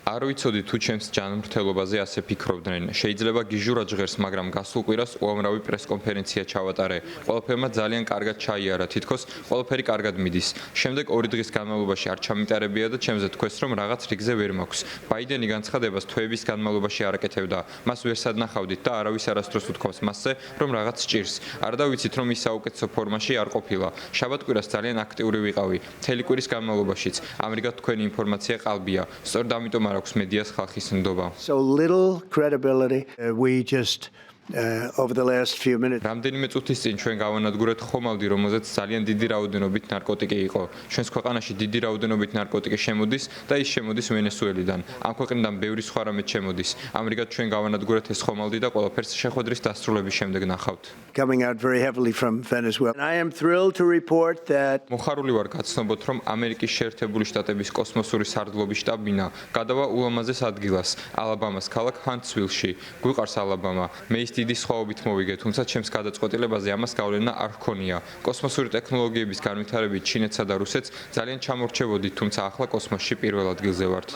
არ ვიცოდი თუ ჩემს ჯანმრთელობაზე ასე ფიქრობდნენ. შეიძლება გიჟურად ჟღერს, მაგრამ გასულ კვირას უამრავი პრესკონფერენცია ჩავატარე. ყველაფერმა ძალიან კარგად ჩაიარა, თითქოს ყველაფერი კარგად მიდის. შემდეგ 2 დღის განმავლობაში არ ჩამიტარებია და ჩემზე თქვეს, რომ რაღაც რიგზე ვერ მაქვს. ბაიდენი განცხადებას თვეების განმავლობაში არ აკეთებდა. მას ვერ სადნახავდით და არავის არასდროს უთქვამს მასზე, რომ რაღაც სჭირს. არ დავიცით, რომ ის საუკეთესო ფორმაში არ ყოფილა. შაბათ-კვირას ძალიან აქტიური ვიყავი. მთელი კვირის განმავლობაშიც. ამრიგად თქვენი ინფორმაცია ყალბია. სწორედ ამიტომ არ აქვს მედიას ხალხის ნდობა. So little credibility. We just over the last few minutes. რამდენიმე წუთის წინ ჩვენ გავანადგურეთ ხომალდი, რომელზეც ძალიან დიდი რაოდენობით ნარკოტიკი იყო. ჩვენს ქვეყანაში დიდი რაოდენობით ნარკოტიკი შემოდის და ის შემოდის ვენესუელიდან. ამ ქვეყნიდან ბევრი სხვა რამეც შემოდის. ამრიგად ჩვენ გავანადგურეთ ეს ხომალდი და ყველაფერს შეხვედრის დასრულების შემდეგ ნახავთ. Coming out very heavily from Venezuela. And I am thrilled to report that მოხარული ვარ გაცნობოთ, რომ ამერიკის შეერთებული შტატების კოსმოსური სარდლობის შტაბ-ბინა გადავა ულამაზეს ადგილას, ალაბამას ქალაქ ჰანტსვილში. გვიყვარს ალაბამა. მე ის დიდი სხვაობით მოვიგე, თუმცა ჩემს გადაწყვეტილებაზე ამას გავლენა არ ჰქონია. კოსმოსური ტექნოლოგიების განვითარებით ჩინეთსა და რუსეთს ძალიან ჩამორჩებოდით, თუმცა ახლა კოსმოსში პირველ ადგილზე ვართ.